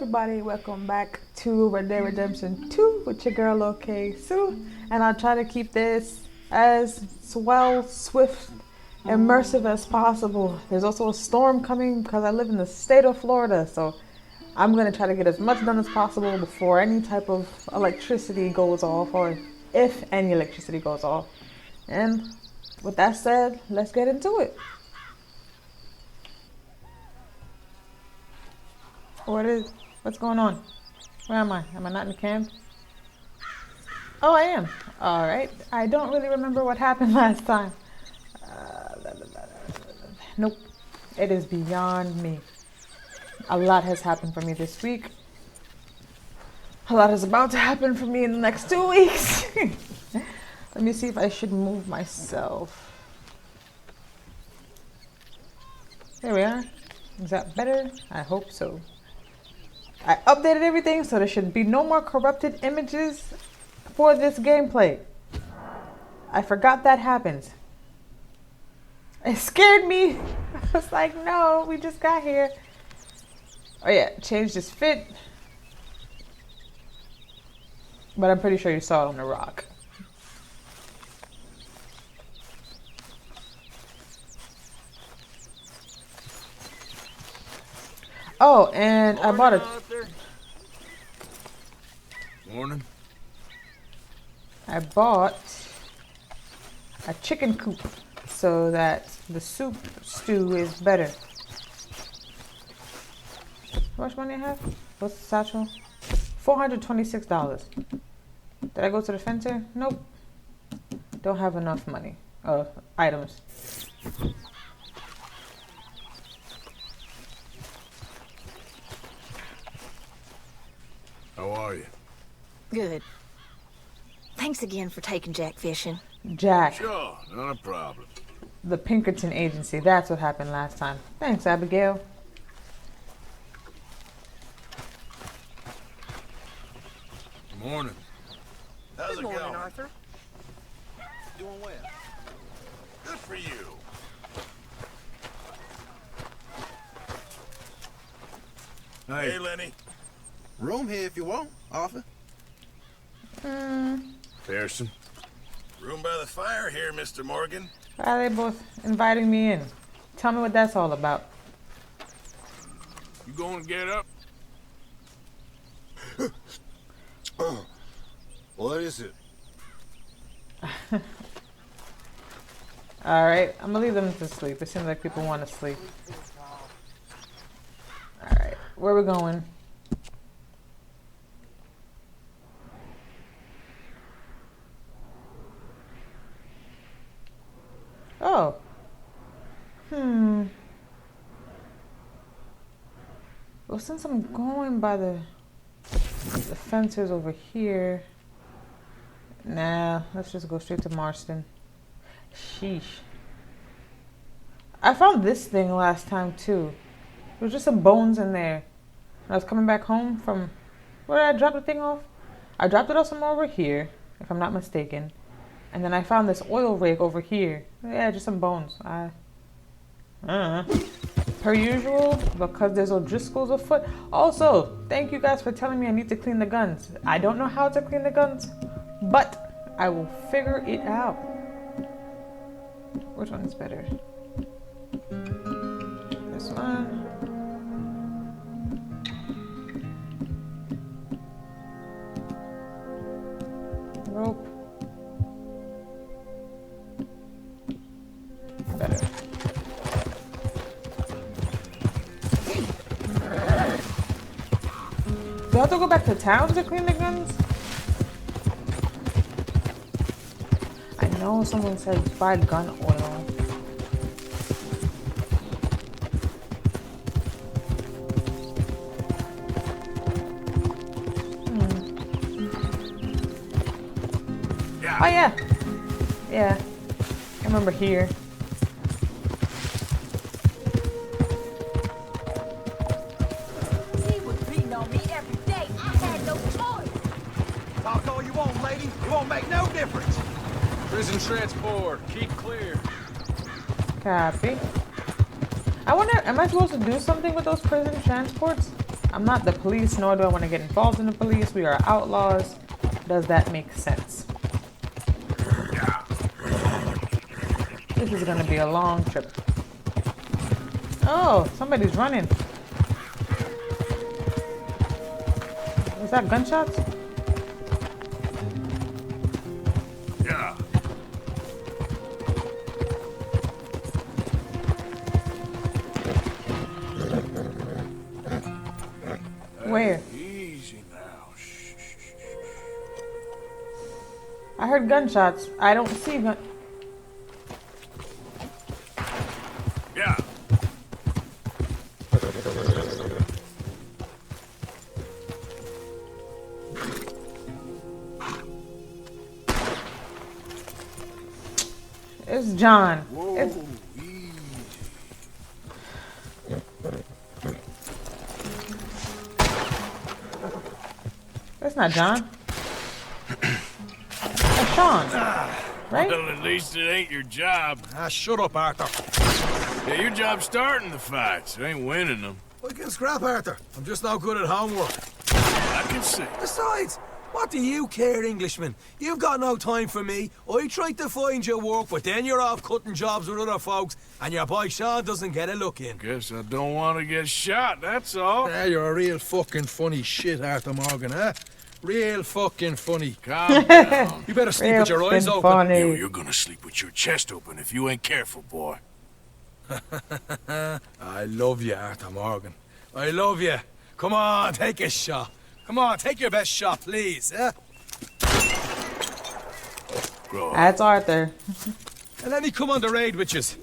everybody, welcome back to Red Dead Redemption 2 with your girl Okurusu, and I'll try to keep this as swell, swift, immersive as possible. There's also a storm coming because I live in the state of Florida, so I'm going to try to get as much done as possible before any type of electricity goes off, or if any electricity goes off. And with that said, let's get into it. What's going on? Where am I? Am I not in camp? Oh, I am. Alright. I don't really remember what happened last time. Nope. It is beyond me. A lot has happened for me this week. A lot is about to happen for me in the next 2 weeks. Let me see if I should move myself. There we are. Is that better? I hope so. I updated everything, so there should be no more corrupted images for this gameplay. I forgot that happened. It scared me. I was like, no, we just got here. Oh yeah, change this fit. But I'm pretty sure you saw it on the rock. Oh, and I bought a... Morning. I bought a chicken coop so that the soup stew is better. How much money I have? What's the satchel? $426. Did I go to the fence? Nope. Don't have enough money. Items. How are you? Good. Thanks again for taking Jack fishing. Jack. Sure, not a problem. The Pinkerton Agency. That's what happened last time. Thanks, Abigail. Morning. How's it Morning, going? Arthur. Doing well. Good for you. Hey, Lenny. Room here if you want, Arthur. Pearson. Room by the fire here, Mr. Morgan. Why are they both inviting me in? Tell me what that's all about. You gonna get up? What is it? Alright, I'm gonna leave them to sleep. It seems like people want to sleep. Alright, where are we going? Oh. Well, since I'm going by the fences over here, nah, let's just go straight to Marston. Sheesh. I found this thing last time too. There was just some bones in there. I was coming back home from, where did I drop the thing off? I dropped it off somewhere over here, if I'm not mistaken. And then I found this oil rig over here. Yeah, just some bones. I don't know. Per usual, because there's O'Driscoll's afoot. Also, thank you guys for telling me I need to clean the guns. I don't know how to clean the guns, but I will figure it out. Which one is better? This one. Rope. Better. Do I have to go back to town to clean the guns? I know someone said buy gun oil. Yeah. Oh yeah. Yeah. I remember here. He was beating on me every day. I had no choice. Talk all you want, lady. It won't make no difference. Prison transport. Keep clear. Copy. I wonder, am I supposed to do something with those prison transports? I'm not the police, nor do I want to get involved in the police. We are outlaws. Does that make sense? This is gonna be a long trip. Oh, somebody's running. Was that gunshots? Yeah. Where? Easy now. Shh. I heard gunshots. I don't see gun. Yeah. It's John. Whoa. It's... Easy. That's not John. That's Sean. Right? Well, at least it ain't your job. Shut up, Arthur. Yeah, your job's starting the fights. It ain't winning them. I can scrap, Arthur. I'm just no good at homework. I can see. Besides, what do you care, Englishman? You've got no time for me. I tried to find you work, but then you're off cutting jobs with other folks, and your boy Sean doesn't get a look in. Guess I don't want to get shot, that's all. Yeah, you're a real fucking funny shit, Arthur Morgan, huh? Real fucking funny. Calm down. You better sleep Real with your eyes fin open. funny. You're gonna sleep with your chest open if you ain't careful, boy. I love you, Arthur Morgan. I love you. Come on, take a shot. Come on, take your best shot, please, huh? Grow up. That's Arthur. And let me come on the raid with yous.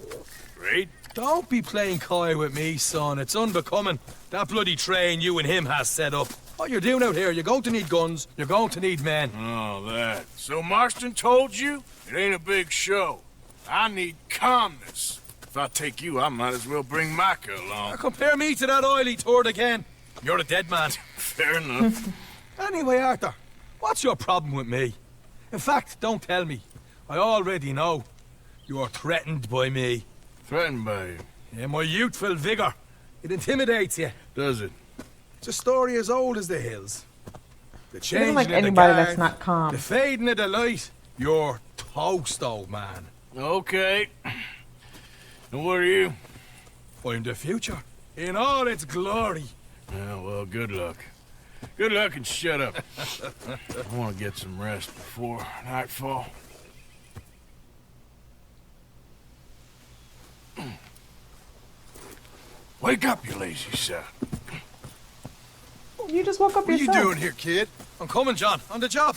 Raid? Don't be playing coy with me, son. It's unbecoming. That bloody train you and him has set up. What you're doing out here, you're going to need guns, you're going to need men. Oh, that. So Marston told you? It ain't a big show. I need calmness. If I take you, I might as well bring Micah Now along. compare me to that oily turd again. You're a dead man. Fair enough. Anyway, Arthur, what's your problem with me? In fact, don't tell me. I already know. You're threatened by me. Threatened by you. Yeah, my youthful vigor. It intimidates you. Does it? It's a story as old as the hills. The He doesn't changing like of the anybody guard, that's not calm. the fading of the light. You're toast, old man. Okay. And what are you? I'm the future. In all its glory. Yeah, well, good luck. Good luck and shut up. I want to get some rest before nightfall. Wake up, you lazy son. You just woke up What are you yourself. doing here, kid? I'm coming, John. On the job.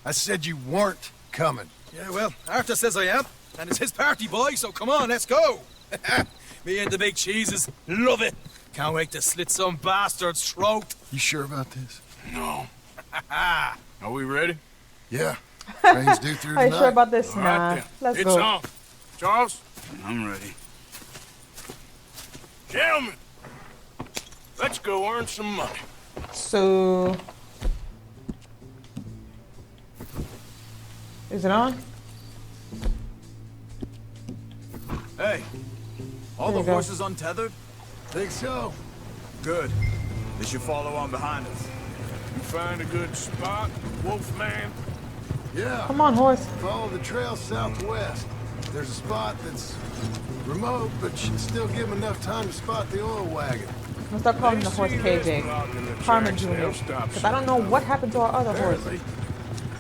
I said you weren't coming. Yeah, well, Arthur says I am. And it's his party, boy, so come on, let's go. Me and the big cheeses. Love it. Can't wait to slit some bastard's throat. You sure about this? No. Are we ready? Yeah. Train's due through Are you tonight. sure about this? All Nah. right, then. Let's It's go. on. Charles? I'm ready. Gentlemen, let's go earn some money. So, is it on? Hey, all There the you go. horses untethered? Think so. Good. They should follow on behind us. You find a good spot, Wolfman? Yeah. Come on, horse. Follow the trail southwest. There's a spot that's remote, but should still give him enough time to spot the oil wagon. I'm gonna start calling the horse KJ. Carmen Jr. Because I don't know what happened to our other horse. Apparently.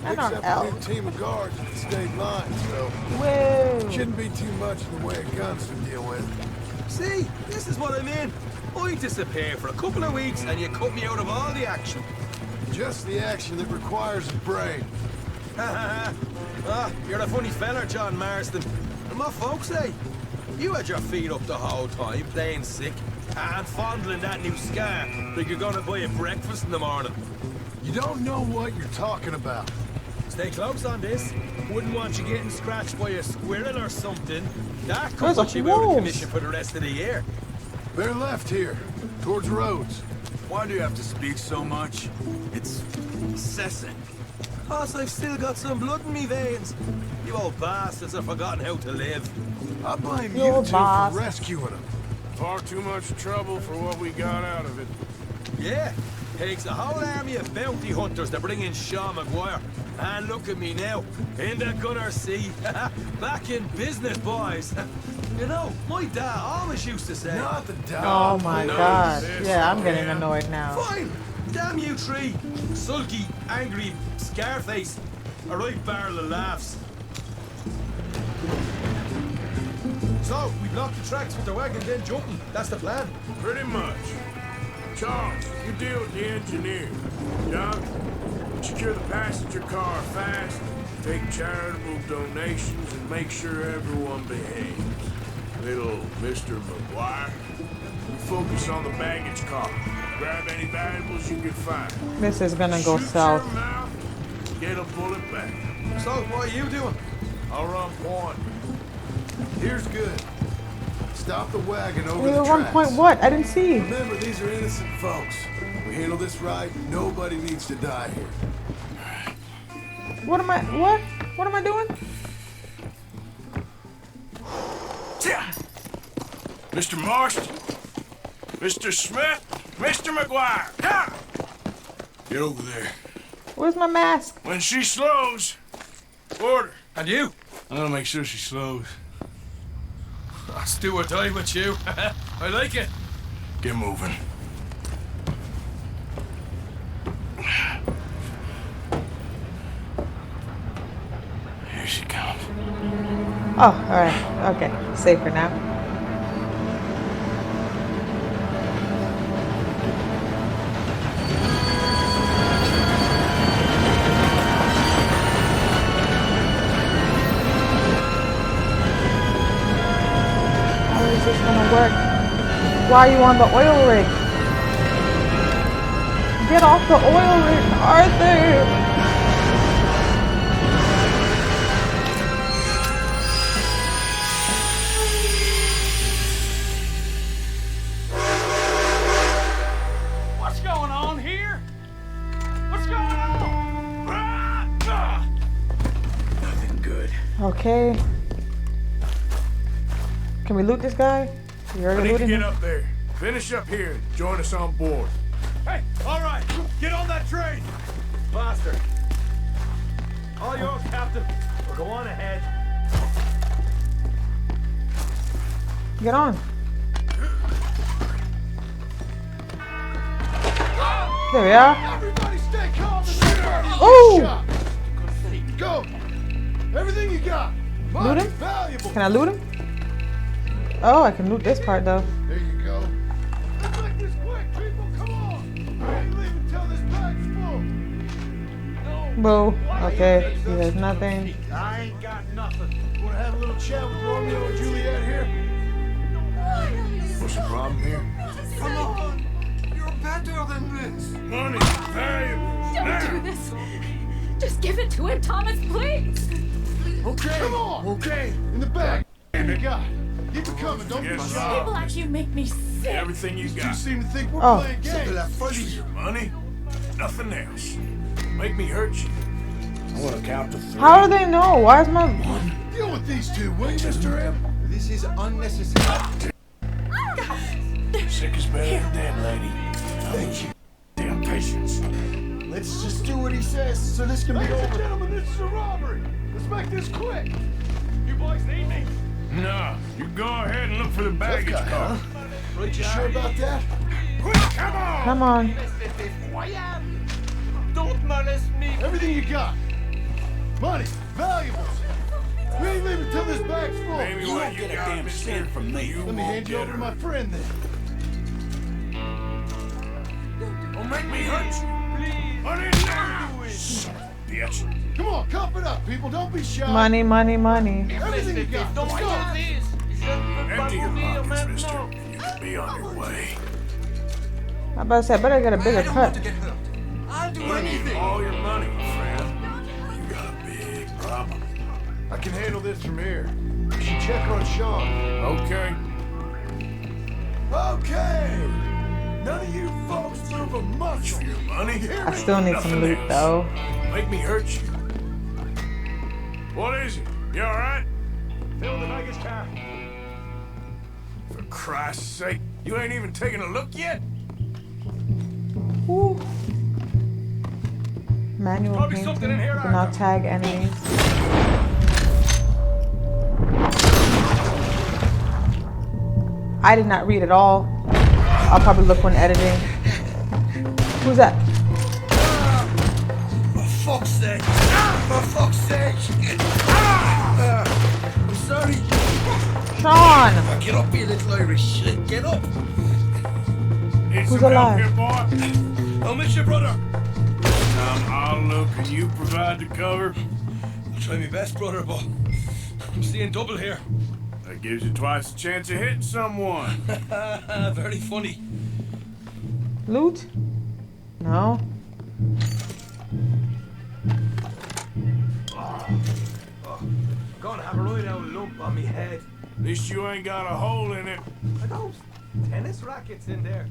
And Picks our up a elk. new team of guards at the state line, so Whoa. shouldn't be too much in the way of guns to deal with. See, this is what I mean. I disappear for a couple of weeks and you cut me out of all the action. Just the action that requires a brain. You're a funny feller, John Marston. And my folks say, you had your feet up the whole time, playing sick, and fondling that new scar like you're gonna buy a breakfast in the morning. You don't know what you're talking about. Stay close on this. Wouldn't want you getting scratched by a squirrel or something. That could Those are put you out of wolves. commission for the rest of the year. They're left here, towards Rhodes. Why do you have to speak so much? It's incessant. Cause I've still got some blood in me veins. You old bastards have forgotten how to live. I blame You you old two boss. for rescuing them. Far too much trouble for what we got out of it. Yeah, takes a whole army of bounty hunters to bring in Sean McGuire. And look at me now, in the gunner seat. Back in business, boys. You know, my dad always used to say... Not the dog. Oh my god. Yeah, I'm getting annoyed now. Fine! Damn you three! Sulky, angry, Scarface. A right barrel of laughs. So, we block the tracks with the wagon, then jumping. That's the plan. Pretty much. Charles, you deal with the engineer. John, secure the passenger car fast, take charitable donations, and make sure everyone behaves. Little Mr. McGuire, you focus on the baggage car. Grab any valuables you can find. This is gonna go Shoot south. your mouth, get a bullet back. So, what are you doing? I'll run point. Here's good. Stop the wagon over Wait, the at one tracks. point, what? I didn't see. Remember, these are innocent folks. We handle this right, nobody needs to die here. What am I? What? What am I doing? Mr. Marston, Mr. Smith, Mr. McGuire, ha! Get over there. Where's my mask? When she slows, order. And you? I'm gonna make sure she slows. I'll do or die with you. I like it. Get moving. Here she comes. Oh, alright. Okay. Safer now. How is this gonna work? Why are you on the oil rig? Get off the oil rig, Arthur! What's going on here? What's going on? Nothing good. Okay. Can we loot this guy? You I already need to looted get him? up there. Finish up here and join us on board. Hey, all right, get on that train. Faster. All yours, Captain. Go on ahead. Get on. There we are. Everybody stay calm. This is a Ooh! shot. Go. Everything you got. Loot Money, him? valuable. Can I loot him? Oh, I can loot this part though. There you go. Let's make this quick, people. Come on. I ain't leaving till this bag's full. Boo. Okay, he has nothing. I ain't got nothing. Wanna have a little chat with Romeo and Juliet here? What's the problem here? Come on. You're better than this. Money, valuables. Don't do this. Just give it to him, Thomas, please. Okay. Come on. Okay. In the back. You got. Keep it coming. Don't be Yes. shy. People like you make me sick. Everything you You got. seem to think we're Oh. playing games. Money, nothing else. Make me hurt you. I want to count to 3. How do they know? Why is my... Deal with these two, will you, Mr. M? This is unnecessary. Sick is better than dead, lady. Thank you. Damn patience. Let's just do what he says so this can be over. Ladies and gentlemen, this is a robbery. Let's make this quick. You boys need me? No, you go ahead and look for the baggage guy, car. Right, you sure about that? Quick, come on! Come on. Don't molest me. Everything you got. Money, valuables. We ain't leaving till this bag's full. Baby, You what won't you get a got, damn mister? cent from me. You Let me won't hand you get over to her. my friend then. Don't make me hurt you. Money now! Son of a bitch. Come on, cup it up, people. Don't be shy. Money, money, money. Everything you got. Let's go. Empty your pockets, mister. You can be on your way. I about to say, I better get a bigger I don't want to cut. get hurt. I'll do You need anything. all your money, friend. You got a big problem. I can handle this from here. You should check on Sean. Okay. Okay. None of you folks move a muscle. Your money? I still need some loot though. Make me hurt you. What is it? You alright? Fill the baggage car. For Christ's sake, you ain't even taken a look yet? Ooh. Manual Probably painting. something in here, Do not Arthur. tag enemies. I did not read at all. I'll probably look when editing. Who's that? For fuck's sake! For fuck's sake! I'm sorry. Sean! Get up, you little Irish shit. Get up. Need Who's some help alive? here, boy? I'll miss your brother. I'll look and you provide the cover. I'll try my best, brother, but I'm seeing double here. That gives you twice the chance of hitting someone. Very funny. Loot? No. I'm gonna have a right old lump on me head. At least you ain't got a hole in it. Are those tennis rackets in there?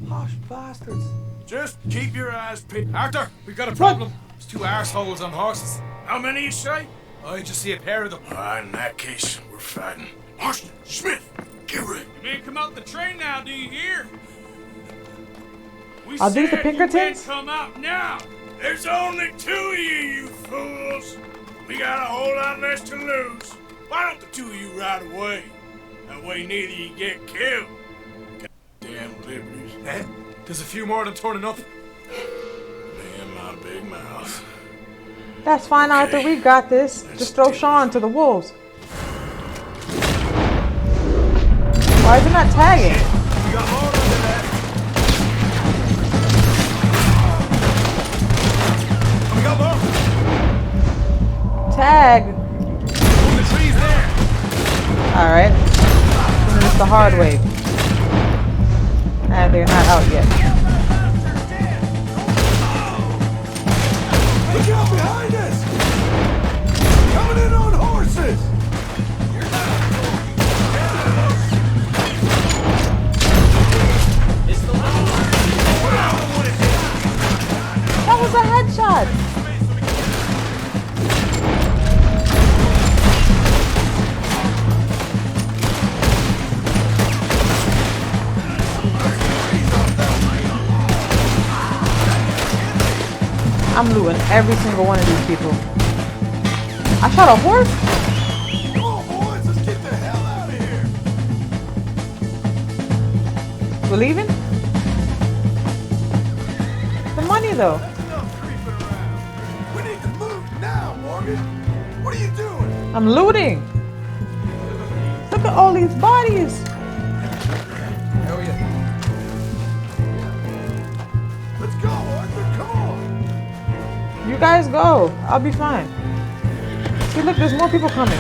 Posh bastards. Just keep your eyes peeled. Arthur, we've got a problem. There's two arseholes on horses. How many you say? I just see a pair of them. In that case, we're fighting. Marston, Smith, get ready. You men come out the train now, do you hear? We Are these the said you men Pinkertons? come out now. There's only two of you fools. We got a whole lot less to lose. Why don't the two of you ride away? That way neither of you get killed. Damn liberties. Eh? There's a few more than turning up. Damn my big mouth. That's fine, Arthur. We got this. Just throw Sean to the wolves. Why is it not tagging? We got more under there. We got more. Tag. The tree's there. Alright. It's the hard way. And they're not out yet. Look out behind us! Coming in on horses! That was a headshot. I'm looting every single one of these people. I shot a horse? Come on, boys, let's get the hell out of here! We're leaving? The money though. Enough creeping around. We need to move now, Morgan. What are you doing? I'm looting. Look at all these bodies. Hell yeah. Let's go, Arthur, come on! You guys go. I'll be fine. See, look, there's more people coming.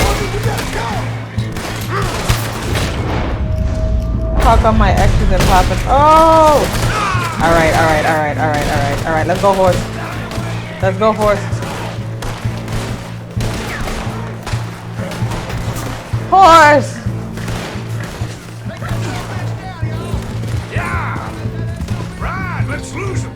Morgan, we gotta go! How come my X isn't popping? Oh! Alright. Let's go, horse. Let's go, horse. Horse! Yeah! Right, let's lose him.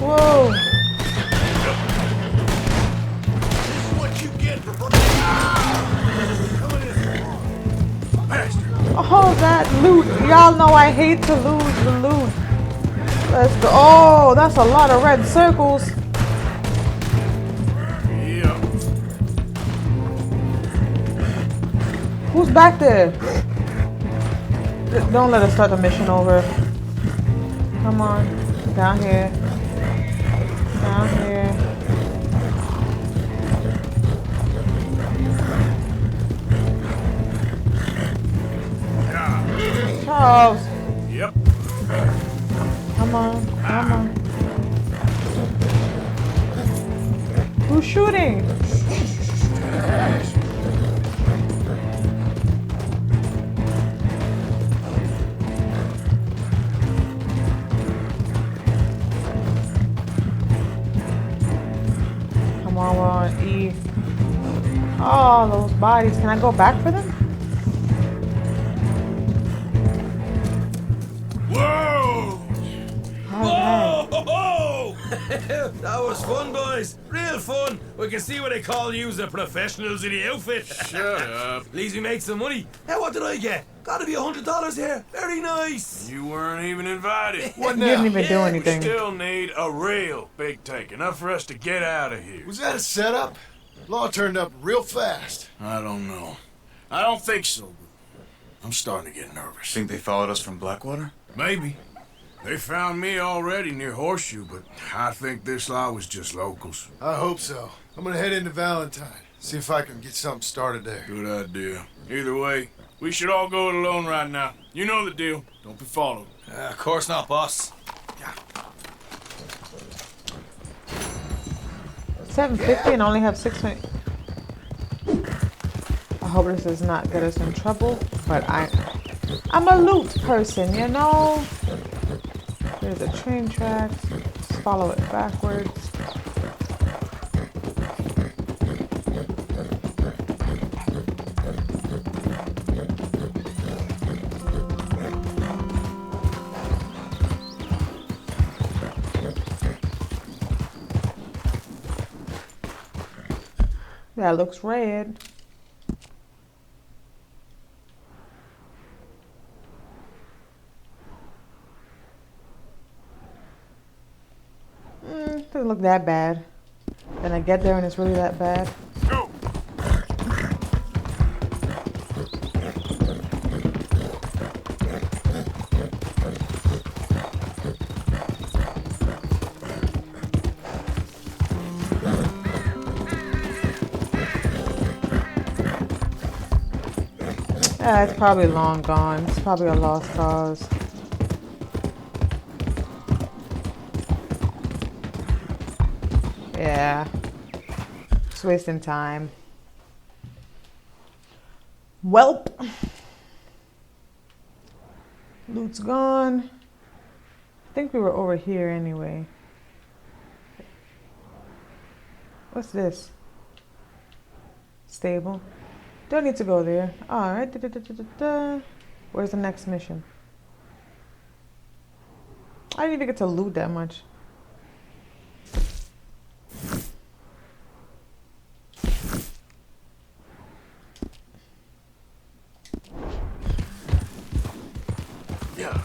Whoa! This is what you get for Oh, that loot. Y'all know I hate to lose the loot. Let's go. Oh, that's a lot of red circles. Yeah. Who's back there? Don't let us start the mission over. Come on. Down here. Down here. Charles. Yep. Come on. Come on. Who's shooting? Come on, we're on E. Oh, those bodies. Can I go back for them? Whoa! Alright. Oh! That was fun, boys. Real fun. We can see what they call you the professionals in the outfit. Shut up. At least we made some money. Hey, what did I get? Gotta be $100 here. Very nice. You weren't even invited. What You now? didn't even do Yeah, we We anything. still need a real big tank, enough for us to get out of here. Was that a setup? Law turned up real fast. I don't know. I don't think so, but I'm starting to get nervous. Think they followed us from Blackwater? Maybe. They found me already near Horseshoe, but I think this lot was just locals. I hope so. I'm gonna head into Valentine. See if I can get something started there. Good idea. Either way, we should all go it alone right now. You know the deal. Don't be followed. Of course not, boss. 750 and only have 600. I hope this does not get us in trouble, but I'm a loot person, you know? There's a train tracks. Just follow it backwards. That looks red. Doesn't look that bad. Then I get there and it's really that bad. Go! It's probably long gone. It's probably a lost cause. Yeah. Just wasting time. Welp. Loot's gone. I think we were over here anyway. What's this? Stable. Don't need to go there. Alright. Where's the next mission? I didn't even get to loot that much. Yeah.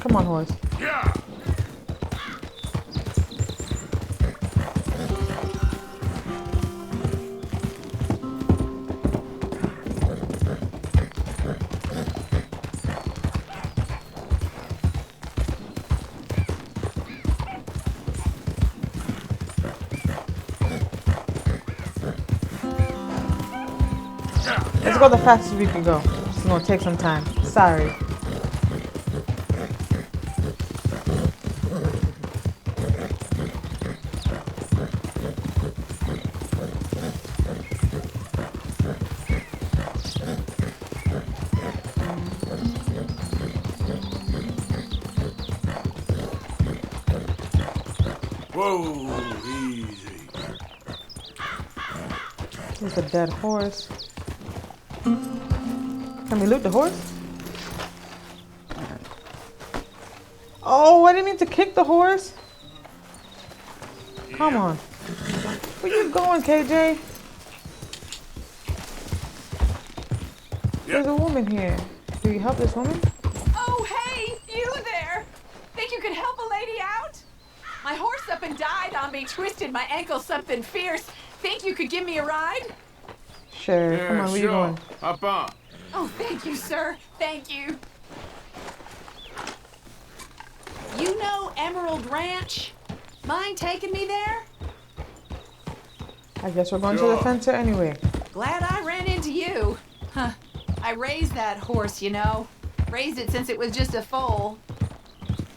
Come on, horse. Yeah! Let's go the fastest we can go. It's gonna take some time. Sorry. Whoa, easy. There's a dead horse. Can we loot the horse? Oh, I didn't mean to kick the horse. Come on. Where you going, KJ? There's a woman here. Do you help this woman? Oh, hey, you there! Think you could help a lady out? My horse up and died on me, twisted my ankle something fierce. Think you could give me a ride? Sure. Yeah, Come on, where you sure. going? Hop on. Oh, thank you, sir. Thank you. You know Emerald Ranch? Mind taking me there? I guess we're going to the Sure. fencer anyway. Glad I ran into you. Huh. I raised that horse, you know. Raised it since it was just a foal.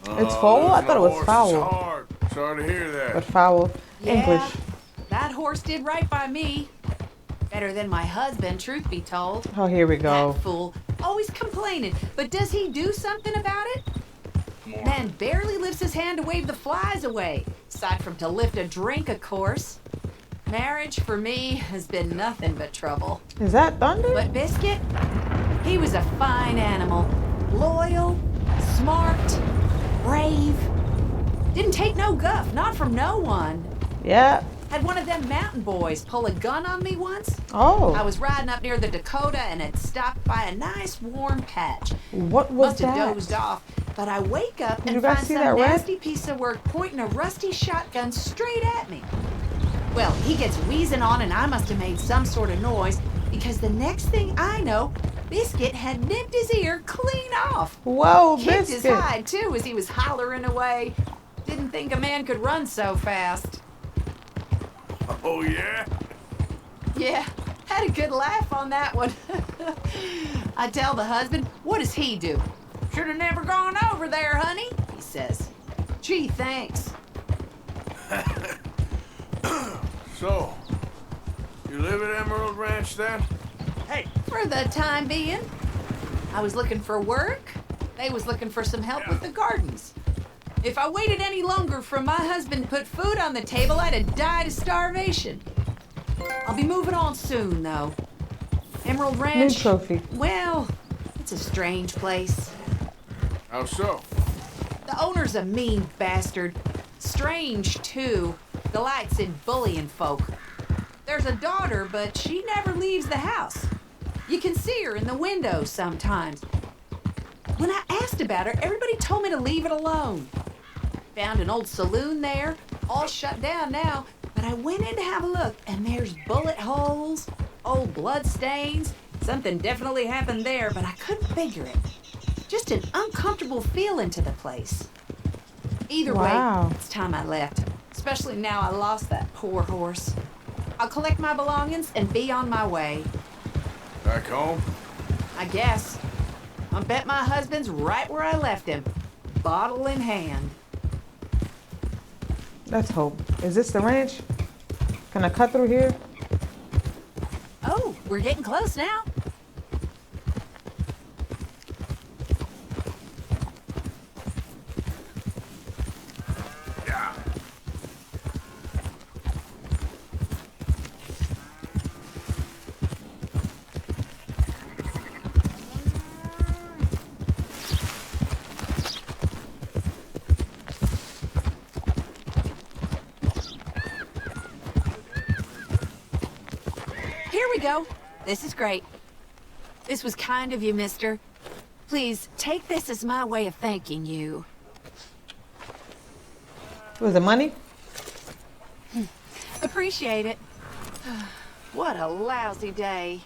It's foal? I losing thought it a was horse is foul. hard. Sorry to hear that. But foul. Yeah, English. that horse did right by me. Better than my husband, truth be told. Oh, here we go. That fool. Always complaining. But does he do something about it? Man barely lifts his hand to wave the flies away. Aside from to lift a drink, of course. Marriage, for me, has been nothing but trouble. Is that thunder? But Biscuit, he was a fine animal. Loyal, smart, brave. Didn't take no guff, not from no one. Yeah. Had one of them mountain boys pull a gun on me once. Oh. I was riding up near the Dakota and had stopped by a nice warm patch. What was Must have that? dozed off, but I wake up Did you and guys find see some that red? nasty piece of work pointing a rusty shotgun straight at me. Well, he gets wheezing on and I must have made some sort of noise because the next thing I know, Biscuit had nipped his ear clean off. Whoa, Kicked his Biscuit. hide too as he was hollering away. Didn't think a man could run so fast. Oh, yeah? Yeah, had a good laugh on that one. I tell the husband, what does he do? Should have never gone over there, honey, he says. Gee, thanks. So, you live at Emerald Ranch then? Hey, for the time being. I was looking for work. They was looking for some help with the gardens. If I waited any longer for my husband to put food on the table, I'd have died of starvation. I'll be moving on soon, though. Emerald Ranch. New trophy. Well, it's a strange place. How so? The owner's a mean bastard. Strange, too. Delights in bullying folk. There's a daughter, but she never leaves the house. You can see her in the window sometimes. When I asked about her, everybody told me to leave it alone. Found an old saloon there, all shut down now, but I went in to have a look, and there's bullet holes, old blood stains. Something definitely happened there, but I couldn't figure it. Just an uncomfortable feeling to the place. Either Wow. way, it's time I left, especially now I lost that poor horse. I'll collect my belongings and be on my way. Back home? I guess. I bet my husband's right where I left him, bottle in hand. Let's hope. Is this the ranch? Can I cut through here? Oh, we're getting close now. Yeah. Here we go. This is great. This was kind of you, mister. Please, take this as my way of thanking you. Was it money? Appreciate it. What a lousy day.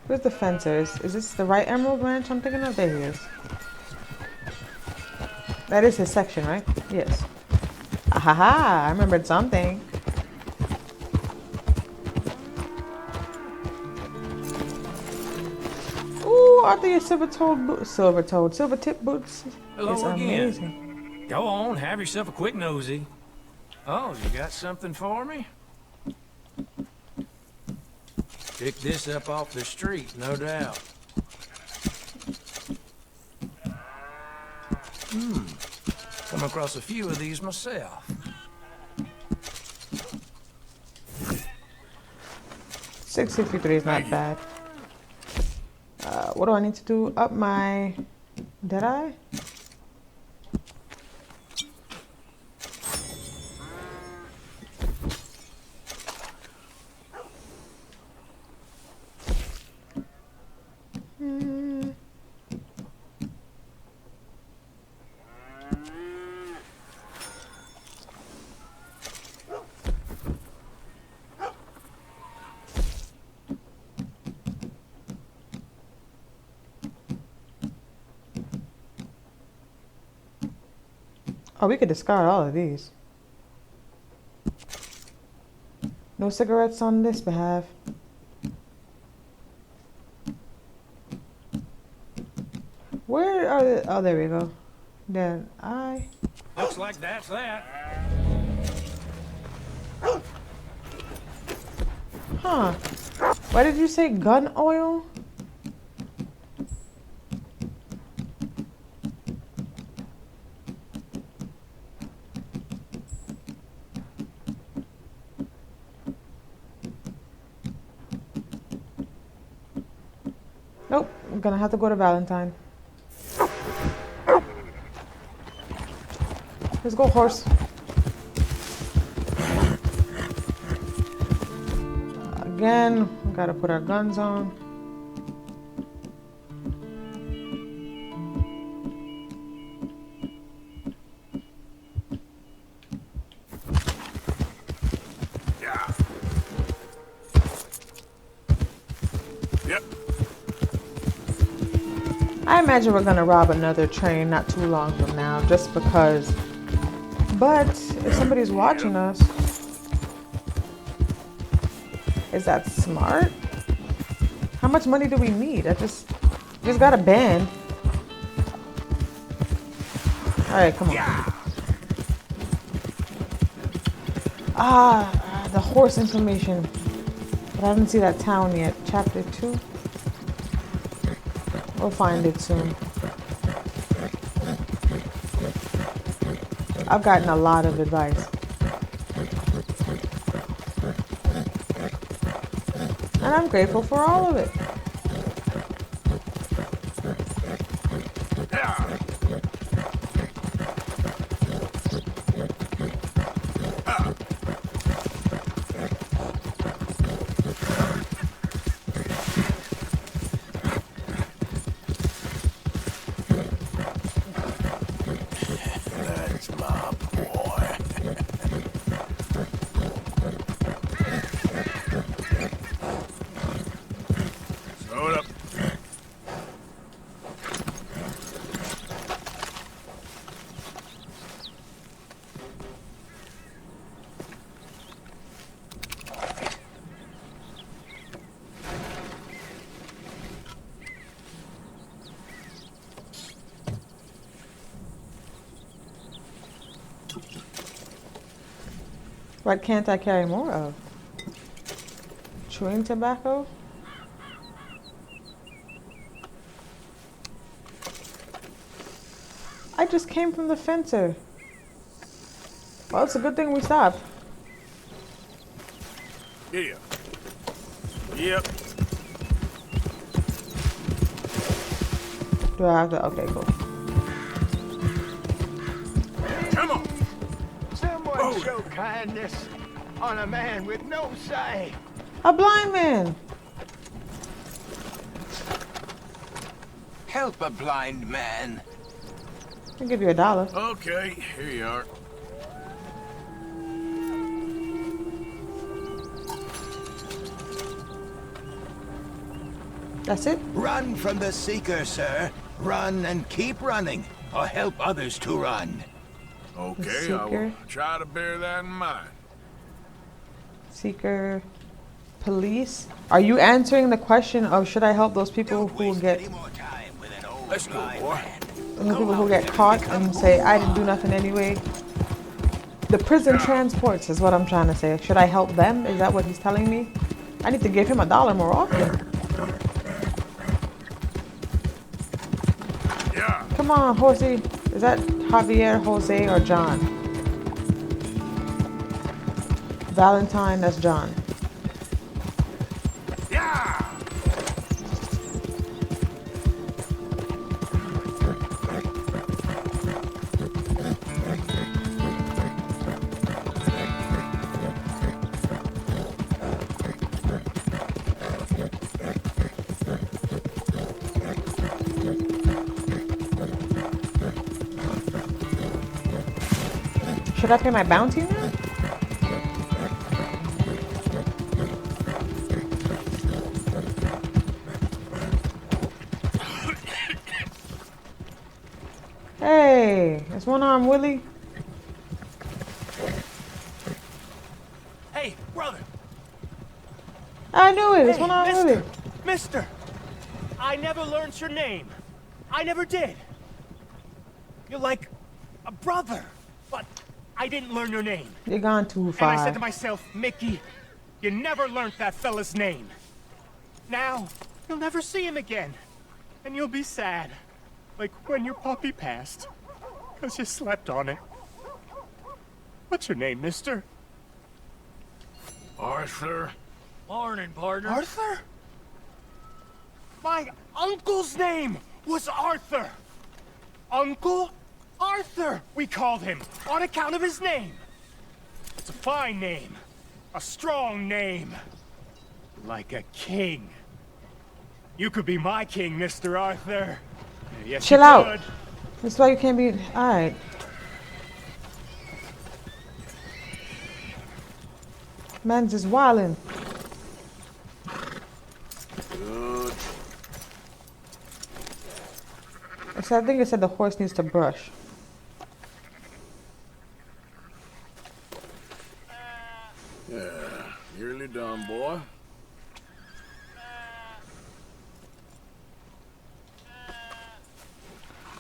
Where's the fencers? Is this the right Emerald Ranch I'm thinking of? There he is. That is his section, right? Yes. Ahaha, I remembered something. Ooh, aren't they your silver tip boots? Hello It's again. amazing. Go on, have yourself a quick nosy. Oh, you got something for me? Pick this up off the street, no doubt. Come across a few of these myself. $6.63 is not bad. What do I need to do? Up my... Did I? Oh, we could discard all of these. No cigarettes on this behalf. Where are the... Oh, there we go. Then I... Looks like that's that. Huh. Why did you say gun oil? Nope, I'm gonna have to go to Valentine. Let's go, horse. Again, we gotta put our guns on. I imagine we're gonna rob another train not too long from now, just because. But if somebody's watching us, is that smart? How much money do we need? I just got a band. All right, come on. The horse information, but I haven't seen that town yet. Chapter 2. We'll find it soon. I've gotten a lot of advice. And I'm grateful for all of it. What can't I carry more of? Chewing tobacco? I just came from the fencer. Well, it's a good thing we stopped. Yeah. Yep. Do I have to? Okay, cool. Come on. Someone show kindness on a man with no sight. A blind man. Help a blind man. I'll give you $1. Okay, here you are. That's it? Run from the Seeker, sir. Run and keep running, or help others to run. Okay, I will try to bear that in mind. Seeker. Police. Are you answering the question of should I help those people who get... Let's go, boy. And the people who get caught and say, I didn't do nothing anyway. The prison transports is what I'm trying to say. Should I help them? Is that what he's telling me? I need to give him $1 more often. Yeah. Come on, horsey. Is that Javier, Jose, or John? Valentine, that's John. Yeah. Should I pay my bounty now? Hey, it's one-armed Willie. Hey, brother. I knew it. It's Hey, one-armed Willie. Mister, I never learned your name. I never did. You're like a brother, but I didn't learn your name. You're gone too far. And I said to myself, Mickey, you never learned that fella's name. Now, you'll never see him again. And you'll be sad. Like when your puppy passed. 'Cause you slept on it. What's your name, mister? Arthur. Morning, partner. Arthur? My uncle's name was Arthur. Uncle Arthur, we called him, on account of his name. It's a fine name. A strong name. Like a king. You could be my king, Mr. Arthur. Yes, chill you out. could. That's why you can't be. Alright. Man's just wildin'. Good. So I think it said the horse needs to brush. Yeah, nearly done, boy.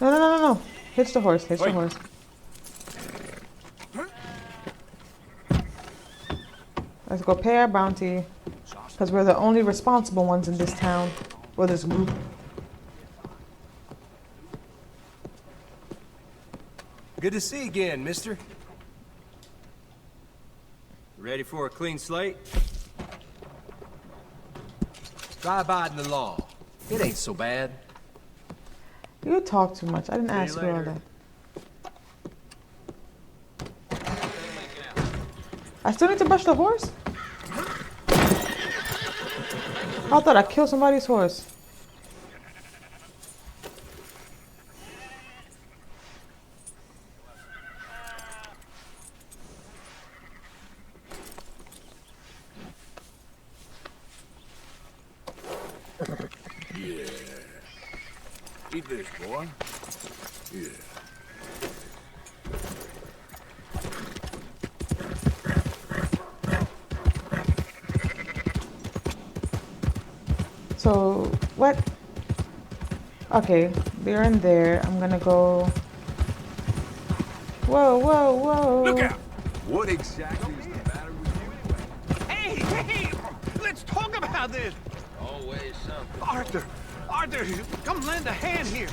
No. Hitch the horse. Hitch the horse. Let's go pay our bounty. Because we're the only responsible ones in this town. Or this group. Good to see you again, mister. Ready for a clean slate? Try abiding the law. It ain't so bad. You talk too much. I didn't ask you all that. I still need to brush the horse? I thought I killed somebody's horse. Yeah. Eat this, boy. Yeah. So, what? Okay, they're in there. I'm gonna go. Whoa. Look out! What exactly is the matter with you? Hey! Let's talk about this! Always something. Arthur, come lend a hand here.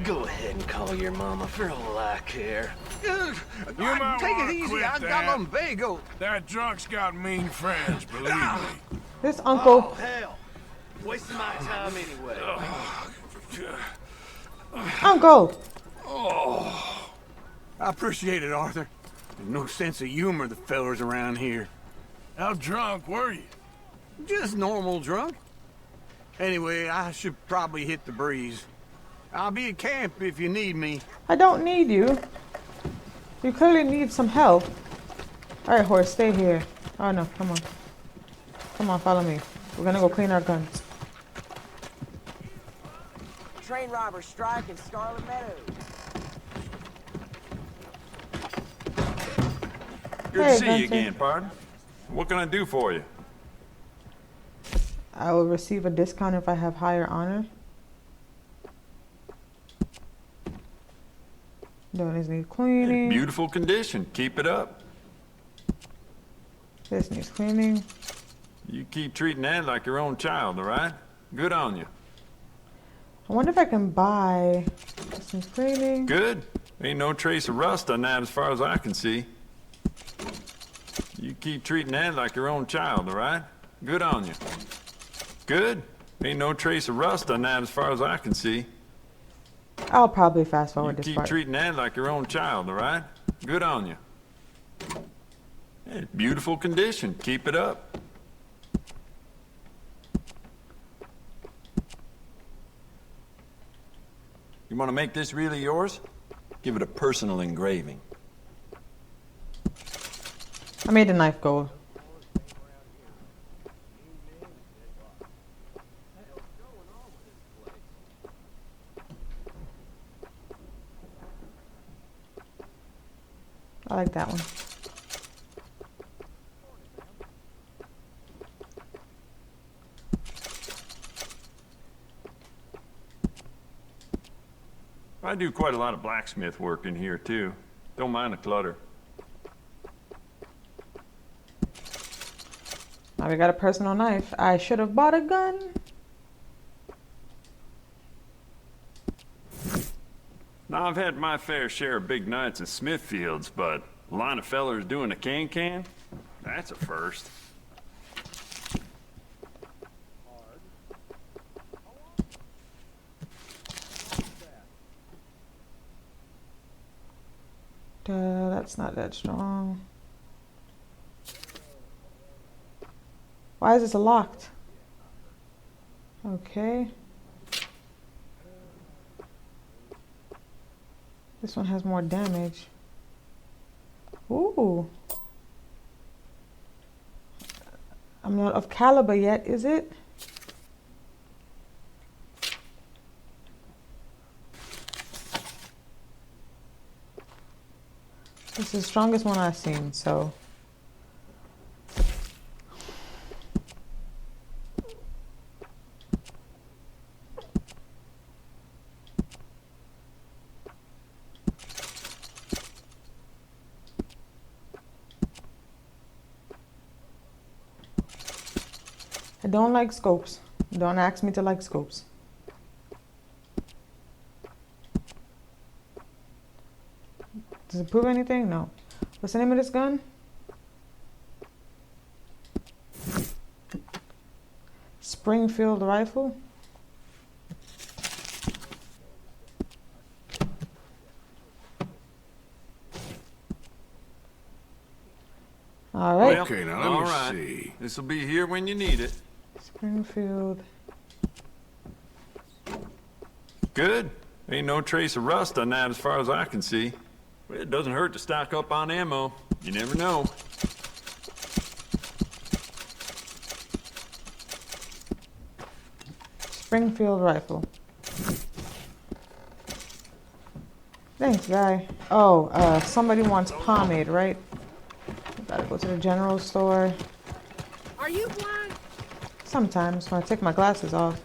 Go ahead and call your mama for all I care. You might Take it wanna easy, quit I got that. lumbago. That drunk's got mean friends, believe me. This uncle. Oh, hell. Wasting my time anyway. Uncle! Oh, I appreciate it, Arthur. There's no sense of humor the fellers around here. How drunk were you? Just normal drunk. Anyway, I should probably hit the breeze. I'll be at camp if you need me. I don't need you. You clearly need some help. Alright, horse, stay here. Oh no, come on. Come on, follow me. We're gonna go clean our guns. Train robbers strike in Scarlet Meadows. Good to see you again, pardon. What can I do for you? I will receive a discount if I have higher honor. This needs cleaning. Beautiful condition. Keep it up. This needs cleaning. You keep treating that like your own child, all right? Good on you. I wonder if I can buy this needs cleaning. Good. Ain't no trace of rust on that as far as I can see. You keep treating that like your own child, all right? Good on you. Good. Ain't no trace of rust on that as far as I can see. I'll probably fast forward this Keep part. treating that like your own child, all right? Good on you. Yeah, beautiful condition. Keep it up. You want to make this really yours? Give it a personal engraving. I made the knife gold. I like that one. I do quite a lot of blacksmith work in here, too. Don't mind the clutter. Now we got a personal knife. I should have bought a gun. Now, I've had my fair share of big nights at Smithfield's, but a line of fellers doing a can-can? That's a first. That's not that strong. Why is this locked? Okay. This one has more damage. Ooh. I'm not of caliber yet, is it? This is the strongest one I've seen, so. I don't like scopes. Don't ask me to like scopes. Does it prove anything? No. What's the name of this gun? Springfield rifle. All right. Okay, now let me see. This will be here when you need it. Springfield. Good. Ain't no trace of rust on that as far as I can see. But it doesn't hurt to stock up on ammo. You never know. Springfield rifle. Thanks, guy. Oh, somebody wants pomade, right? Gotta go to the general store. Are you blind? Sometimes when I take my glasses off.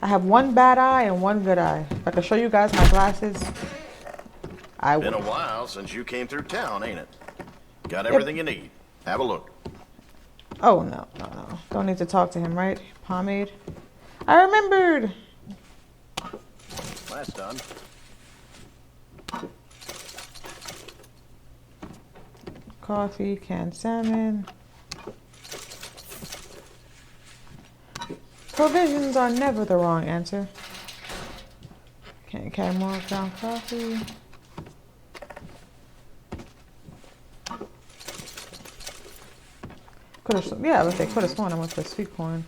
I have one bad eye and one good eye. If I could show you guys my glasses, I would. Been a while since you came through town, ain't it? Got everything you need. Have a look. Oh, no. Don't need to talk to him, right? Pomade. I remembered. That's done. Coffee, canned salmon. Provisions are never the wrong answer. Can't carry more ground coffee. Yeah, but they could have sworn I went for sweet corn.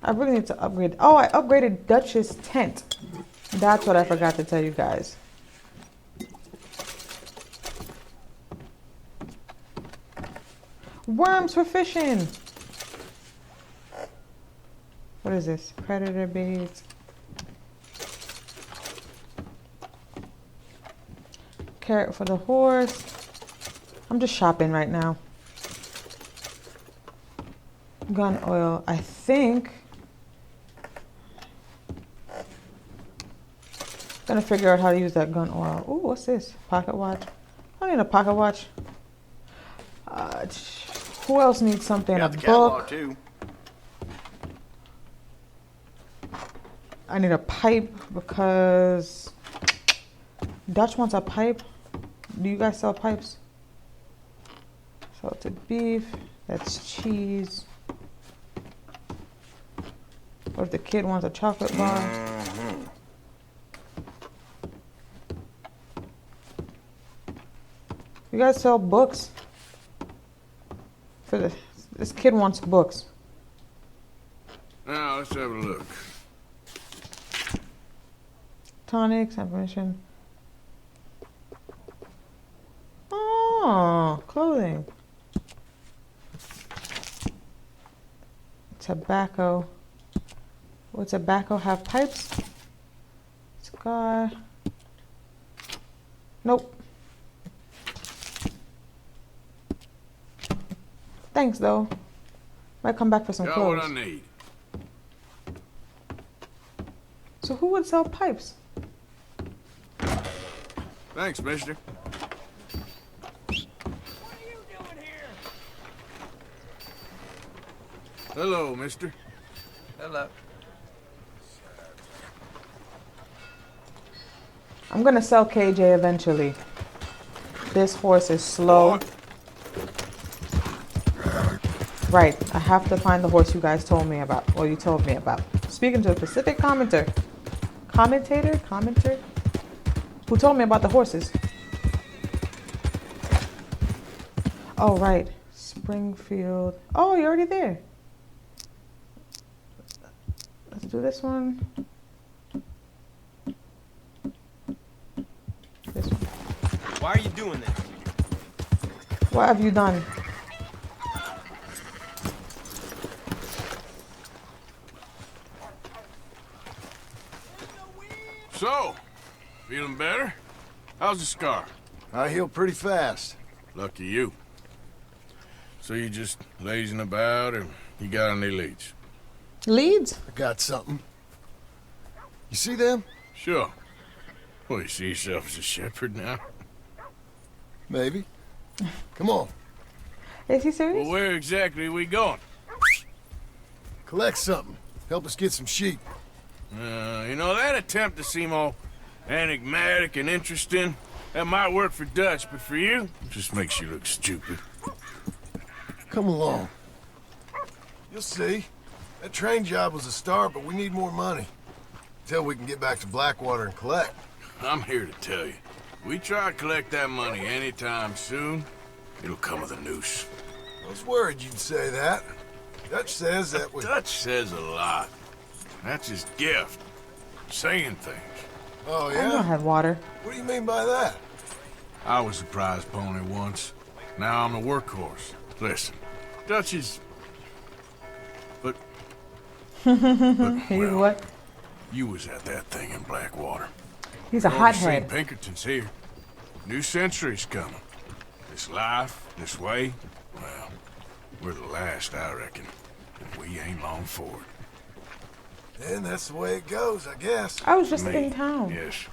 I really need to upgrade. Oh, I upgraded Dutch's tent. That's what I forgot to tell you guys. Worms for fishing. What is this? Predator baits. Carrot for the horse. I'm just shopping right now. Gun oil. I think. Gonna figure out how to use that gun oil. Ooh, what's this? Pocket watch. I need a pocket watch. Who else needs something? A book. Too. I need a pipe because Dutch wants a pipe. Do you guys sell pipes? Salted beef. That's cheese. What if the kid wants a chocolate bar? Mm-hmm. You guys sell books? For this kid wants books. Now let's have a look. Tonics, information. Oh, clothing. Tobacco. Will tobacco have pipes? Cigar. Nope. Thanks, though. Might come back for some Got clothes. what I need. So who would sell pipes? Thanks, mister. Hello, mister. Hello. I'm gonna sell KJ eventually. This horse is slow. Right, I have to find the horse you guys told me about. Or you told me about. Speaking to a specific commenter. Commenter? Who told me about the horses. Oh, right. Springfield. Oh, you're already there. Let's do this one. This one. Why are you doing this? What have you done? So, feeling better? How's the scar? I heal pretty fast. Lucky you. So you just lazing about, or you got any leads? Leads? I got something. You see them? Sure. Well, you see yourself as a shepherd now? Maybe. Come on. Is he serious? Well, where exactly are we going? Collect something. Help us get some sheep. You know, that attempt to seem all enigmatic and interesting, that might work for Dutch, but for you, it just makes you look stupid. Come along. You'll see. That train job was a start, but we need more money. Till we can get back to Blackwater and collect. I'm here to tell you, we try to collect that money anytime soon, it'll come with a noose. I was worried you'd say that. Dutch says that we... Dutch says a lot. That's his gift. Saying things. Oh, I yeah? don't have water. What do you mean by that? I was a prize pony once. Now I'm the workhorse. Listen, Dutch is... But He's well, what? you was at that thing in Blackwater. He's a hothead. St. Pinkerton's here. New century's coming. This life, this way, well, we're the last, I reckon. And we ain't long for it. And that's the way it goes, I guess. I was just in town. Yes.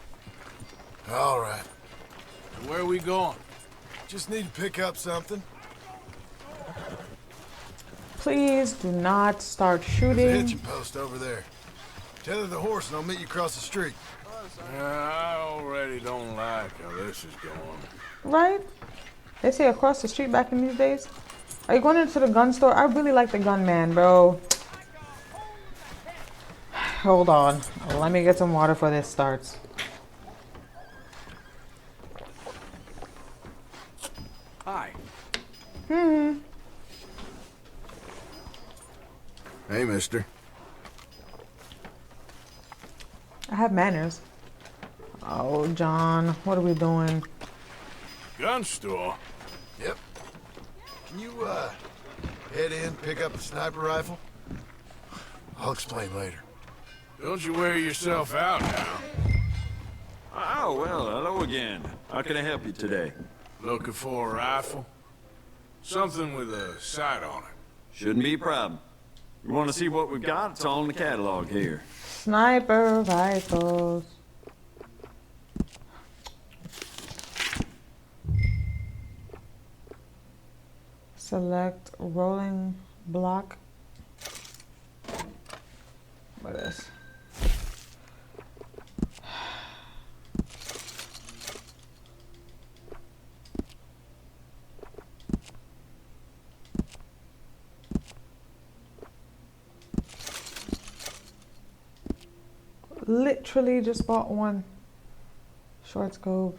All right. So where are we going? Just need to pick up something. Please do not start There's a shooting. hitching post over there. Tether the horse and I'll meet you across the street. I already don't like how this is going. Right? They say across the street back in these days. Are you going into the gun store? I really like the gunman, bro. Hold on. Let me get some water before this starts. Hi. Hmm. Hey, mister. I have manners. Oh, John. What are we doing? Gun store? Yep. Can you, head in, pick up a sniper rifle? I'll explain later. Don't you wear yourself out now. Oh, well, hello again. How can I help you today? Looking for a rifle? Something with a sight on it. Shouldn't be a problem. You want to see what we've got? It's all in the catalog here. Sniper rifles. Select rolling block. What is? Literally just bought one. Short scope.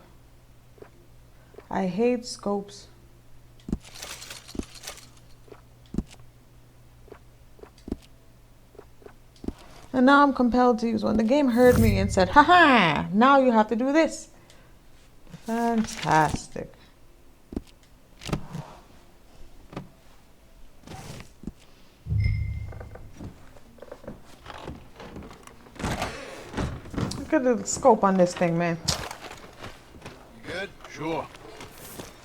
I hate scopes. And now I'm compelled to use one. The game heard me and said, haha, now you have to do this. Fantastic. Look at the scope on this thing, man. You good? Sure.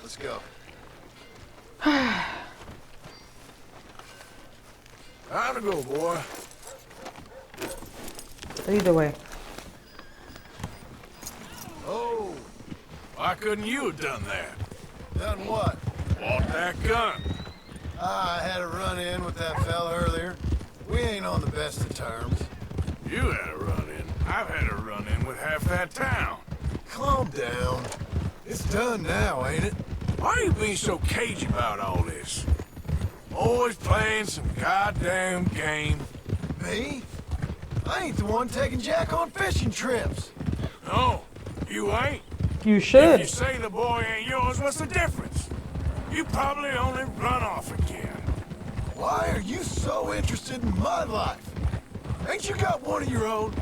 Let's go. Time to go, boy. Either way. Oh, why couldn't you have done that? Done what? Bought that gun. I had a run-in with that fella earlier. We ain't on the best of terms. You had a run-in. I've had a run-in with half that town. Calm down. It's done now, ain't it? Why are you being so cagey about all this? Always playing some goddamn game. Me? I ain't the one taking Jack on fishing trips. No, you ain't. You should. If you say the boy ain't yours, what's the difference? You probably only run off again. Why are you so interested in my life? Ain't you got one of your own?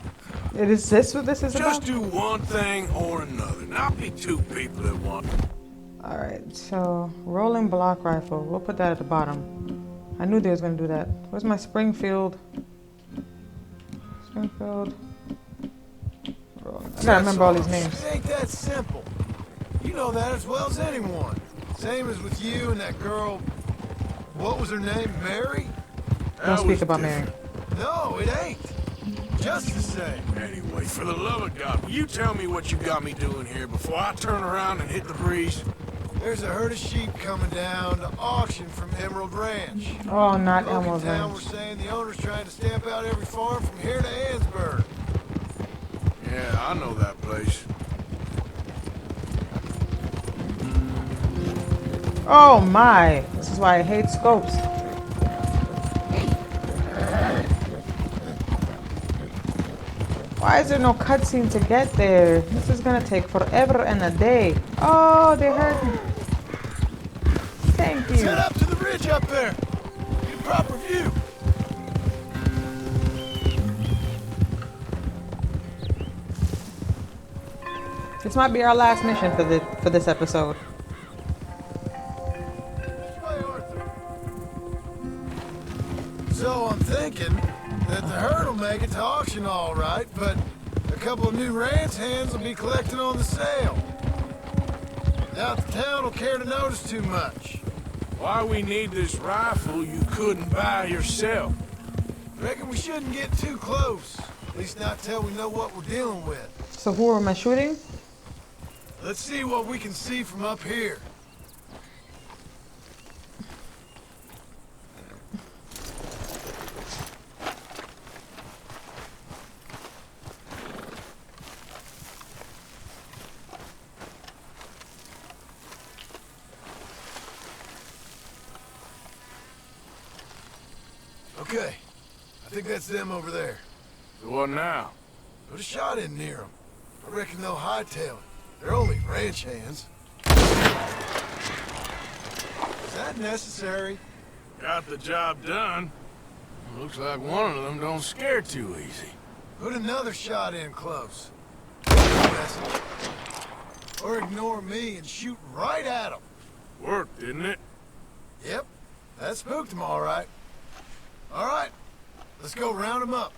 Is this what this is about? Just do one thing or another. Not be two people at once. Alright, so rolling block rifle. We'll put that at the bottom. I knew they was gonna do that. Where's my Springfield? Springfield. I gotta remember all these names. It ain't that simple. You know that as well as anyone. Same as with you and that girl. What was her name? Mary? Don't speak about Mary. No, it ain't. Just the same. Anyway, for the love of God, will you tell me what you got me doing here before I turn around and hit the breeze? There's a herd of sheep coming down to auction from Emerald Ranch. Oh, not Folk in Emerald town Ranch. were saying the owner's trying to stamp out every farm from here to Ansburg. Yeah, I know that place. Oh my! This is why I hate scopes. Why is there no cutscene to get there? This is gonna take forever and a day. Oh, they hurt me. Thank you. Head up to the ridge up there. Get a proper view. This might be our last mission for this episode. So I'm thinking that the herd will make it to auction all right, but a couple of new ranch hands will be collected on the sale. Doubt the town will care to notice too much. Why we need this rifle you couldn't buy yourself? Reckon we shouldn't get too close. At least not till we know what we're dealing with. So who am I shooting? Let's see what we can see from up here. Okay, I think that's them over there. So what now? Put a shot in near them. I reckon they'll hightail it. They're only ranch hands. Is that necessary? Got the job done. Looks like one of them don't scare too easy. Put another shot in close. Or ignore me and shoot right at them. Worked, didn't it? Yep, that spooked them all right. All right, let's go round them up.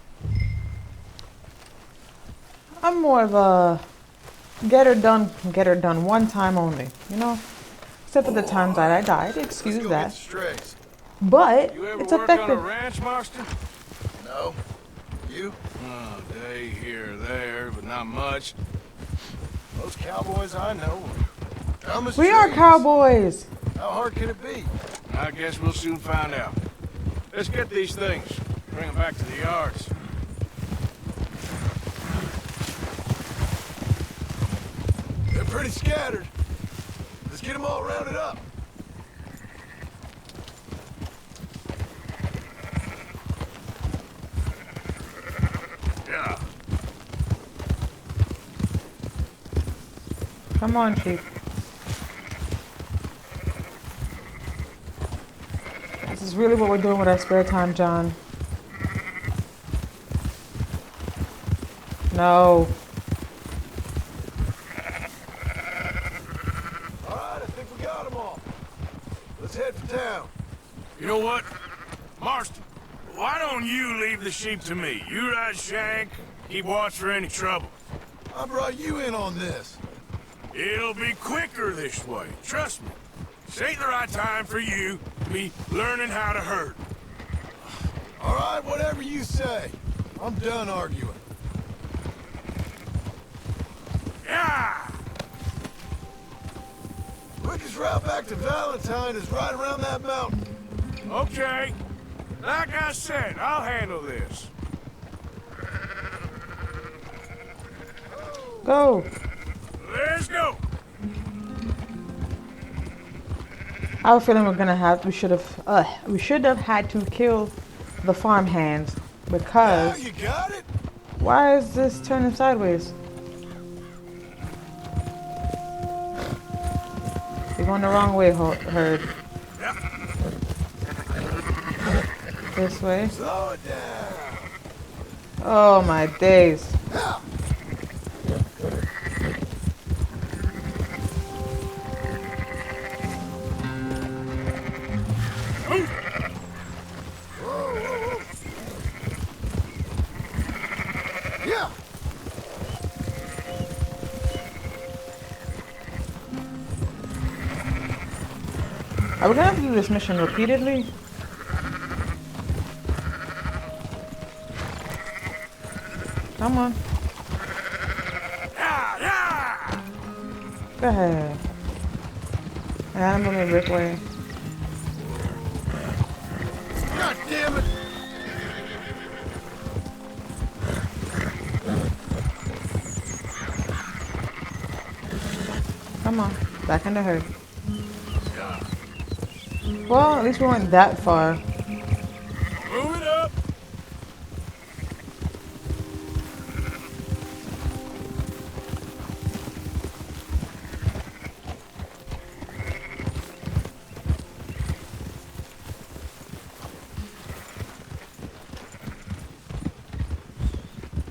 I'm more of a get her done one time only, you know? Except for the times that I died, excuse that. But You ever it's work on effective. a ranch, Marston? No. You? Oh, day here or there, but not much. Those cowboys I know. Dumb as We are trees. cowboys. How hard can it be? I guess we'll soon find out. Let's get these things. Bring them back to the yards. They're pretty scattered. Let's get them all rounded up. Yeah. Come on, Chief. This is really what we're doing with our spare time, John. No. All right, I think we got them all. Let's head for town. You know what? Marston, why don't you leave the sheep to me? You ride Shank, keep watch for any trouble. I brought you in on this. It'll be quicker this way, trust me. This ain't the right time for you to be learning how to herd. All right, whatever you say. I'm done arguing. Yeah! Quickest route back to Valentine is right around that mountain. Okay. Like I said, I'll handle this. Go. Let's go. I have a feeling we should have had to kill the farm hands because. You got it? Why is this turning sideways? You're going the wrong way, herd. This way. Slow it down. Oh my days. Yeah. Are we gonna have to do this mission repeatedly? Come on. Go ahead. I'm gonna Rick way. God damn it. Come on. Back in the herd. Well, at least we weren't that far. Move it up.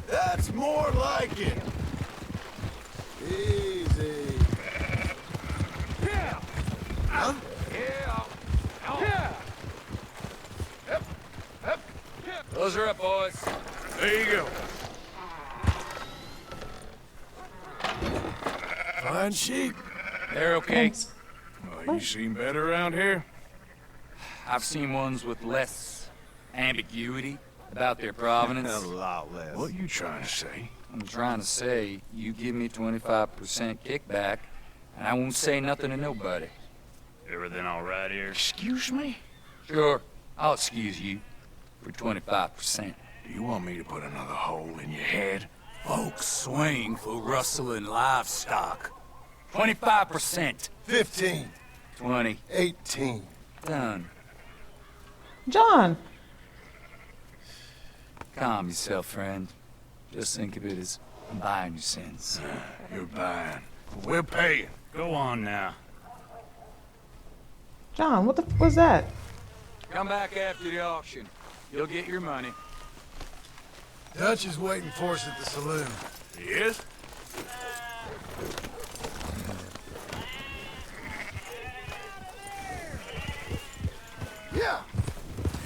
That's more like it. Easy. Yeah. Huh? Yeah. Close her up, boys. There you go. Fine sheep. They're okay. Well, you seem better around here. I've seen ones with less ambiguity about their provenance. A lot less. What you trying to say? I'm trying to say, you give me 25% kickback, and I won't say nothing to nobody. Everything all right here? Excuse me? Sure, I'll excuse you for 25%. Do you want me to put another hole in your head? Folks swing for rustling livestock. 25%. 15. 20. 18. Done. John! Calm yourself, friend. Just think of it as I'm buying your sins. You're buying. We're paying. Go on now. John, what the f was that? Come back after the auction. You'll get your money. Dutch is waiting for us at the saloon. He is? Yeah.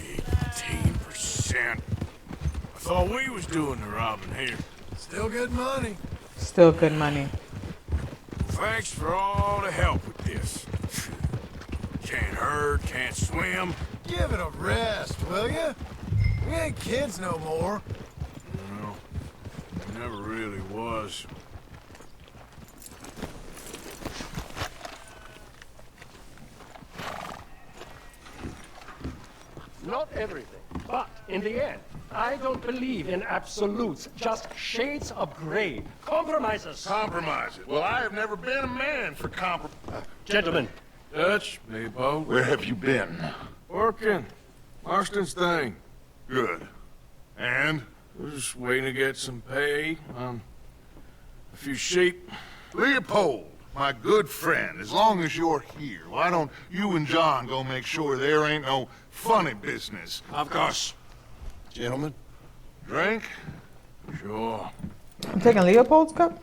18%. I thought we was doing the robbing here. Still good money. Still good money. Thanks for all the help with this. Can't herd, can't swim. Give it a rest, will ya? We ain't kids no more. No, never really was. Not everything, but in the end, I don't believe in absolutes, just shades of gray. Compromises. Compromises. Well, I have never been a man for Gentlemen. Dutch, me boat. Where have you been? Working. Marston's thing. Good. And? We're just waiting to get some pay on a few sheep. Leopold, my good friend, as long as you're here, why don't you and John go make sure there ain't no funny business? Of course. Gentlemen. Drink? Sure. I'm taking Leopold's cup?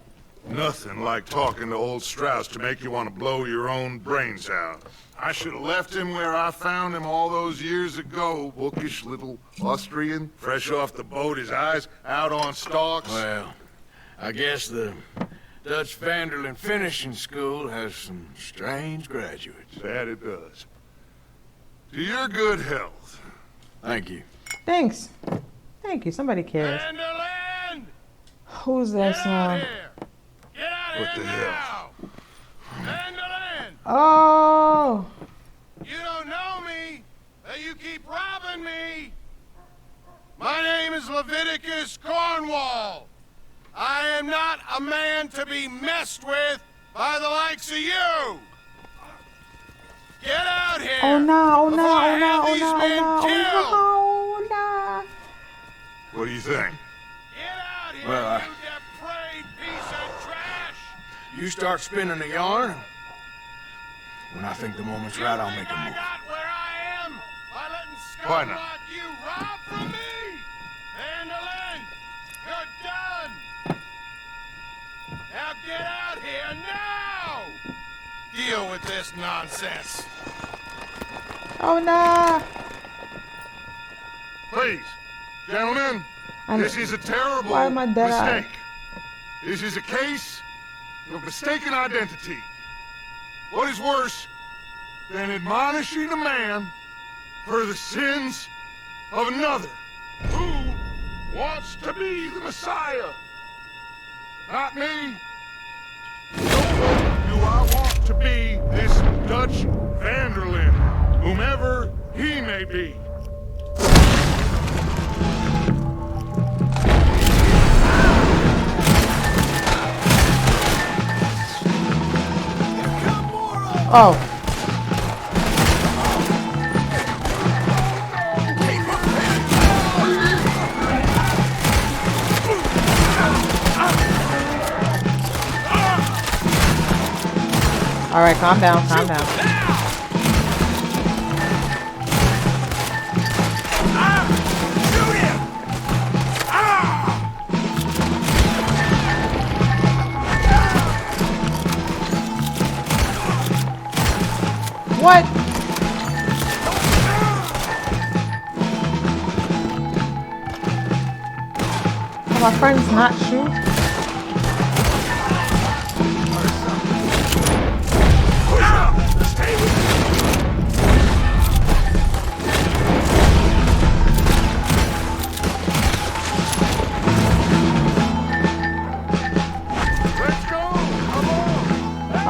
Nothing like talking to old Strauss to make you want to blow your own brains out. I should have left him where I found him all those years ago. Bookish little Austrian, fresh off the boat, his eyes out on stalks. Well, I guess the Dutch Vanderlyn Finishing School has some strange graduates. That it does. To your good health. Thank you. Thanks. Thank you. Somebody cares. Vanderlyn! Who's that song? Get out What the hell? Vanderlyn! Oh! You don't know me, but you keep robbing me. My name is Leviticus Cornwall. I am not a man to be messed with by the likes of you. Get out here! there! Oh no, oh no, Before I oh no, have oh these no, oh men no, killed! oh no, What do you think? Well, you start spinning the yarn. When I think the moment's right, I'll make a move. Why not? You robbed from me! Vandalin! You're done! Now get out here now! Deal with this nonsense. oh no. Please, gentlemen, this is a terrible Why am I dead eye? mistake. This is a case of mistaken identity. What is worse than admonishing a man for the sins of another who wants to be the Messiah? Not me. Nor do I want to be this Dutch Vanderlyn, whomever he may be. Oh. All right, calm down, calm down. What? Are my friends not shoot?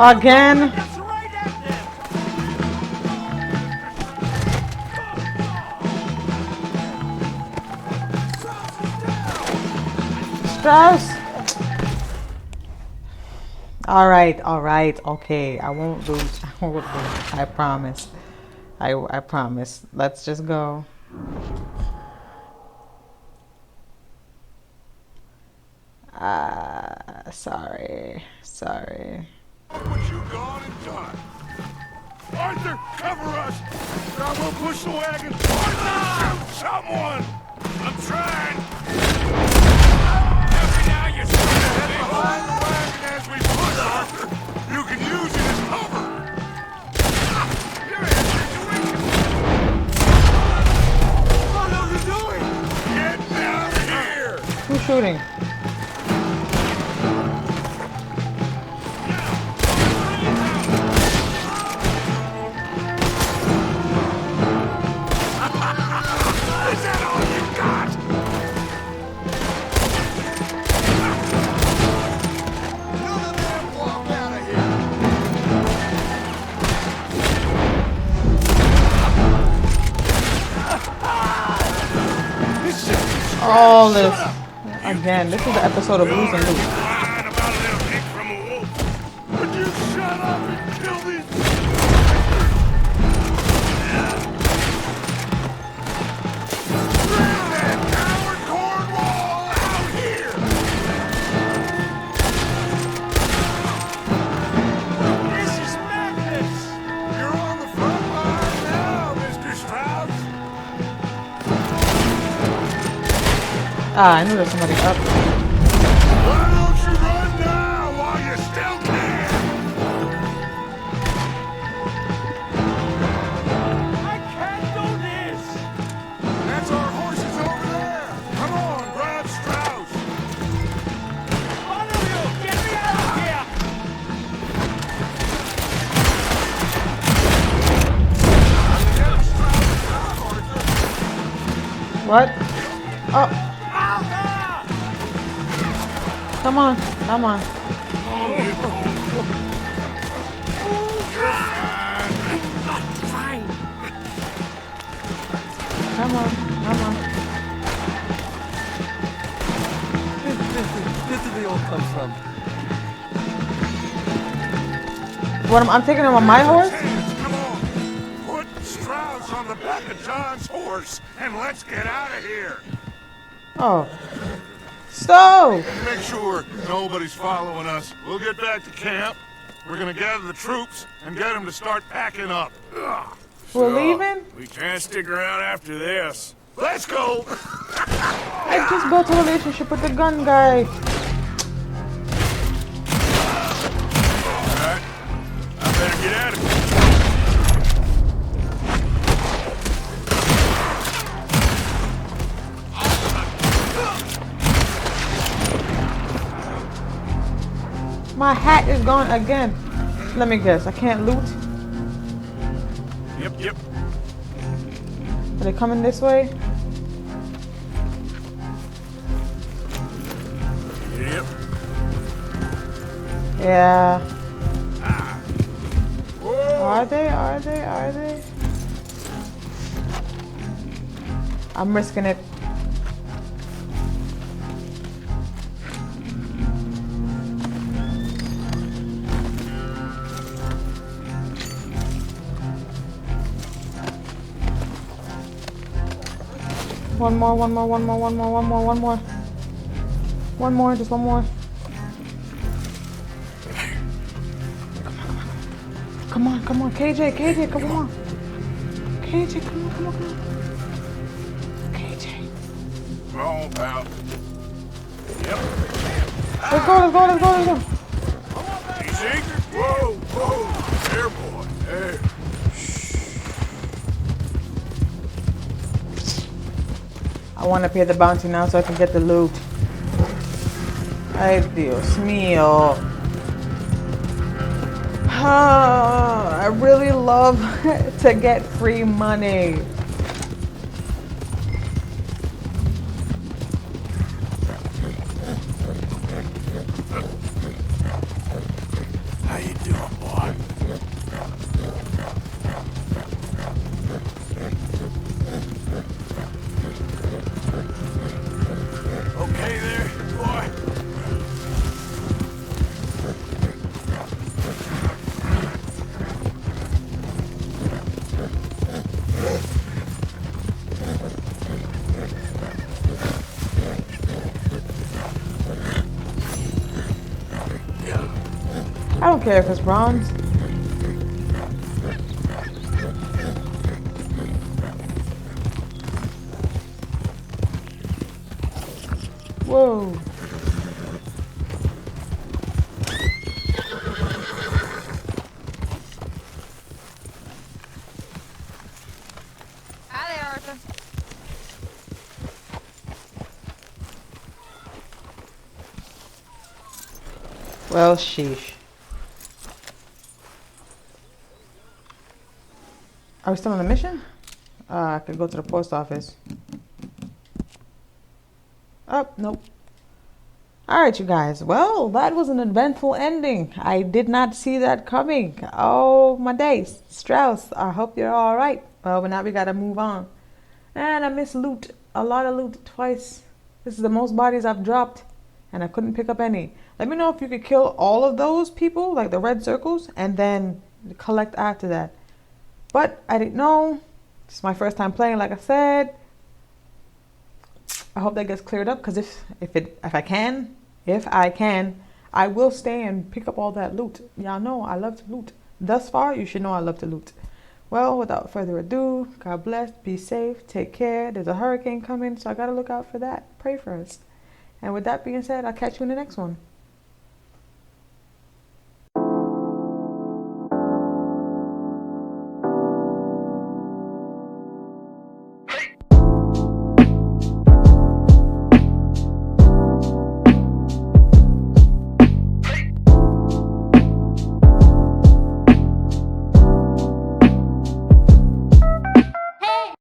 Again? Strauss? Alright, okay. I won't lose. I won't lose. I promise. I promise. Let's just go. Sorry. What you gone and done? Arthur, cover us! Or I will push the wagon! Arthur, shoot someone! I'm trying! Now you're head behind the wagon as we push, Arthur! You can use it as cover! You're in a situation! What are you doing? Get down here! Who's shooting? All this again. This is the episode of Blues and Loot. Would you shut up and kill these? Bring that coward Cornwall out here! This is madness! You're on the front line now, Mr. Strauss. I knew there was somebody up. Why don't you run now while you still can? I can't do this! That's our horses over there! Come on, grab Strauss! One of you, get me out of here! What? Oh. Come on. Come on. This is the old come from. What I'm taking him on my horse? Come on! Put John's horse and let's get out of here. Oh. Stove! Make sure nobody's following us. We'll get back to camp. We're gonna gather the troops and get them to start packing up. Ugh. We're leaving? We can't stick around after this. Let's go! I just built a relationship with the gun guy. Alright. I better get out of here. My hat is gone again. Let me guess, I can't loot? Yep. Are they coming this way? Yep. Yeah. Are they? I'm risking it. One more, just one more. Come on, KJ, come on. KJ, come on. KJ. Come on, pal. Yep. Let's go. Easy. Whoa. There, boy. There. I want to pay the bounty now so I can get the loot. Ay, Dios mío. I really love to get free money. How you doing, boy? Okay there, boy. I don't care if it's bronze. Whoa. Hi there, Arthur. Well, sheesh. Are we still on the mission? I could go to the post office. Oh, nope. Alright, you guys. Well, that was an eventful ending. I did not see that coming. Oh, my days. Strauss, I hope you're alright. Well, but now we gotta move on. And I missed loot. A lot of loot twice. This is the most bodies I've dropped. And I couldn't pick up any. Let me know if you could kill all of those people, like the red circles, and then collect after that. But I didn't know. It's my first time playing, like I said. I hope that gets cleared up, because if I can, I will stay and pick up all that loot. Y'all know I love to loot. Thus far, you should know I love to loot. Well, without further ado, God bless, be safe, take care. There's a hurricane coming, so I gotta look out for that. Pray for us. And with that being said, I'll catch you in the next one.